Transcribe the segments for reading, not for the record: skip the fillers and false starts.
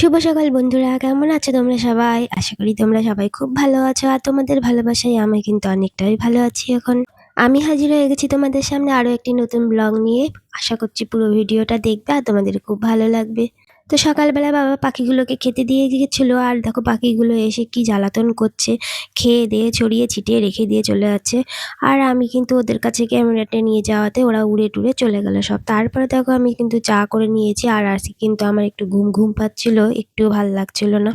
শুভ সকাল বন্ধুরা, কেমন আছো তোমরা সবাই? আশা করি তোমরা সবাই খুব ভালো আছো আর তোমাদের ভালোবাসায় আমি কিন্তু অনেকটাই ভালো আছি এখন। আমি হাজির হয়ে গেছি তোমাদের সামনে আরো একটি নতুন ব্লগ নিয়ে। আশা করছি পুরো ভিডিওটা দেখবে আর তোমাদের খুব ভালো লাগবে। তো সকালবেলা বাবা পাখিগুলোকে খেতে দিয়ে গিয়েছিল আর দেখো পাখিগুলো এসে কি জ্বালাতন করছে, খেয়ে দিয়ে ছড়িয়ে ছিটিয়ে রেখে দিয়ে চলে যাচ্ছে। আর আমি কিন্তু ওদের কাছে ক্যামেরাটা নিয়ে যাওয়াতে ওরা উড়ে টুড়ে চলে গেল সব। তারপরে দেখো আমি কিন্তু চা করে নিয়েছি আর আজকে কিন্তু আমার একটু ঘুম ঘুম পাচ্ছিল, একটুও ভাল লাগছিল না।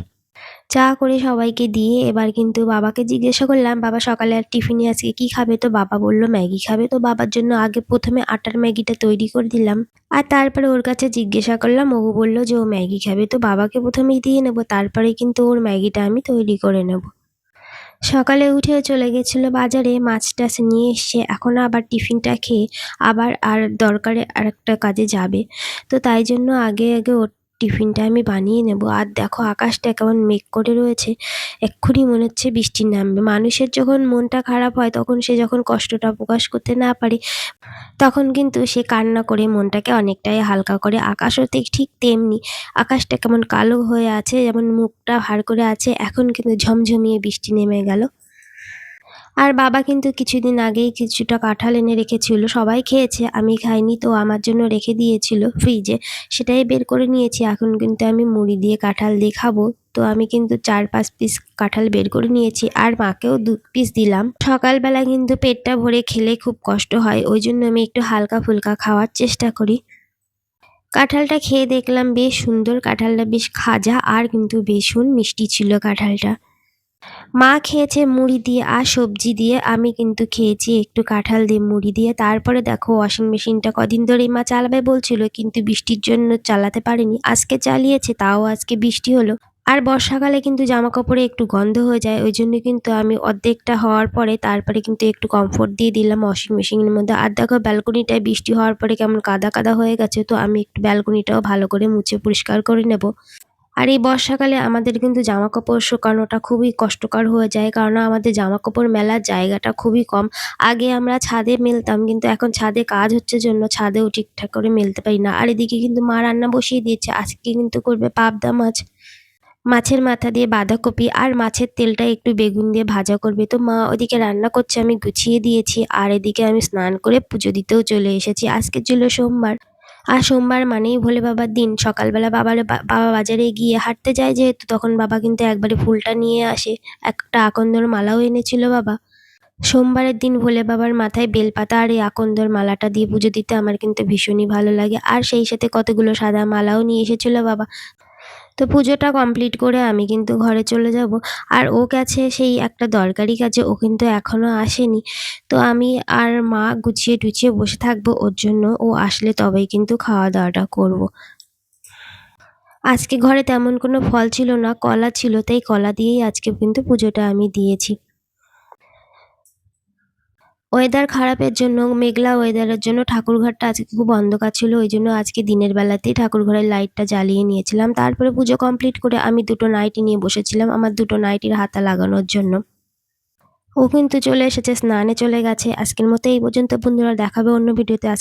চা করে সবাইকে দিয়ে এবার কিন্তু বাবাকে জিজ্ঞাসা করলাম, বাবা সকালে আর টিফিনে আজকে কি খাবে? তো বাবা বলল ম্যাগি খাবে। তো বাবার জন্য আগে প্রথমে আটার ম্যাগিটা তৈরি করে দিলাম আর তারপরে ওর কাছে জিজ্ঞাসা করলাম, ও বলল যে ও ম্যাগি খাবে। তো বাবাকে প্রথমেই দিয়ে নেবো, তারপরে কিন্তু ওর ম্যাগিটা আমি তৈরি করে নেব। সকালে উঠে চলে গেছিল বাজারে, মাছ টাছ নিয়ে এসছে। এখন আবার টিফিনটা খেয়ে আবার আর দরকারে আরেকটা কাজে যাবে। তো তাই জন্য আগে আগে ওর টিফিনটা আমি বানিয়ে নেব। আর দেখো আকাশটা কেমন মেঘ করে রয়েছে, এক্ষুনি মনে হচ্ছে বৃষ্টি নামবে। মানুষের যখন মনটা খারাপ হয় তখন সে যখন কষ্টটা প্রকাশ করতে না পারে তখন কিন্তু সে কান্না করে মনটাকে অনেকটাই হালকা করে। আকাশও ঠিক তেমনি, আকাশটা কেমন কালো হয়ে আছে, যেমন মুখটা ভার করে আছে। এখন কিন্তু ঝমঝমিয়ে বৃষ্টি নেমে গেল। আর বাবা কিন্তু কিছুদিন আগেই কিছুটা কাঁঠাল এনে রেখেছিল, সবাই খেয়েছে, আমি খাইনি। তো আমার জন্য রেখে দিয়েছিল ফ্রিজে, সেটাই বের করে নিয়েছি। এখন কিন্তু আমি মুড়ি দিয়ে কাঁঠাল দিয়ে খাবো। তো আমি কিন্তু 4-5 পিস কাঁঠাল বের করে নিয়েছি আর মাকেও 2 পিস দিলাম। সকালবেলা কিন্তু পেটটা ভরে খেলে খুব কষ্ট হয়, ওই জন্য আমি একটু হালকা ফুলকা খাওয়ার চেষ্টা করি। কাঁঠালটা খেয়ে দেখলাম বেশ সুন্দর, কাঁঠালটা বেশ খাজা আর কিন্তু ভীষণ মিষ্টি ছিল কাঁঠালটা। মা খেয়েছে মুড়ি দিয়ে আর সবজি দিয়ে, আমি কিন্তু খেয়েছি একটু কাঁঠাল দিয়ে মুড়ি দিয়ে। তারপরে দেখো ওয়াশিং মেশিনটা কদিন ধরেই মা চালাবে বলছিল, কিন্তু বৃষ্টির জন্য চালাতে পারেনি। আজকে চালিয়েছে, তাও আজকে বৃষ্টি হলো। আর বর্ষাকালে কিন্তু জামা কাপড়ে একটু গন্ধ হয়ে যায়, ওই জন্য কিন্তু আমি অর্ধেকটা হওয়ার পরে তারপরে কিন্তু একটু কমফোর্ট দিয়ে দিলাম ওয়াশিং মেশিনের মধ্যে। আর দেখো ব্যালকনিটায় বৃষ্টি হওয়ার পরে কেমন কাদা কাদা হয়ে গেছে, তো আমি একটু ব্যালকনিটাও ভালো করে মুছে পরিষ্কার করে নেব। আর এই বর্ষাকালে আমাদের কিন্তু জামাকাপড় শুকানোটা খুবই কষ্টকর হয়ে যায়, কারণ আমাদের জামাকাপড় মেলার জায়গাটা খুবই কম। আগে আমরা ছাদে মেলতাম, কিন্তু এখন ছাদে কাজ হচ্ছে জন্য ছাদেও ঠিকঠাক করে মেলতে পারি না। আর এদিকে কিন্তু মা রান্না বসিয়ে দিয়েছে, আজকে কিন্তু করবে পাবদা মাছ। মাছের মাথা দিয়ে বাঁধাকপি আর মাছের তেলটা একটু বেগুন দিয়ে ভাজা করবে। তো মা ওদিকে রান্না করছে, আমি গুছিয়ে দিয়েছি। আর এদিকে আমি স্নান করে পুজো দিতেও চলে এসেছি। আজকে ছিল সোমবার, আর সোমবার মানেই ভোলে বাবার দিন। সকালবেলা বাবা বাজারে গিয়ে হাঁটতে যায় যেহেতু, তখন বাবা কিন্তু একবারে ফুলটা নিয়ে আসে। একটা আকন্দর মালাও এনেছিল বাবা। সোমবারের দিন ভোলে বাবার মাথায় বেলপাতা আর এই আকন্দর মালাটা দিয়ে পুজো দিতে আমার কিন্তু ভীষণই ভালো লাগে। আর সেই সাথে কতগুলো সাদা মালাও নিয়ে এসেছিল বাবা। তো পুজোটা কমপ্লিট করে আমি কিন্তু ঘরে চলে যাব। আর ও গেছে সেই একটা দরকারি কাজে, ও কিন্তু এখনও আসেনি। তো আমি আর মা গুছিয়ে টুছিয়ে বসে থাকবো ওর জন্য, ও আসলে তবেই কিন্তু খাওয়া দাওয়াটা করব। আজকে ঘরে তেমন কোনো ফল ছিল না, কলা ছিল, তাই কলা দিয়েই আজকে কিন্তু পুজোটা আমি দিয়েছি। ওয়েদার খারাপের জন্য, মেঘলা ওয়েদারের জন্য ঠাকুরঘরটা আজকে খুব অন্ধকার ছিল, ওই জন্য আজকে দিনের বেলাতেই ঠাকুরঘরের লাইটটা জ্বালিয়ে নিয়েছিলাম। তারপরে পুজো কমপ্লিট করে আমি দুটো নাইটি নিয়ে বসেছিলাম আমার দুটো নাইটির হাতা লাগানোর জন্য। ও কিন্তু চলে এসেছে, স্নানে চলে গেছে। আজকের মতো এই পর্যন্ত বন্ধুরা, দেখাবে অন্য ভিডিওতে।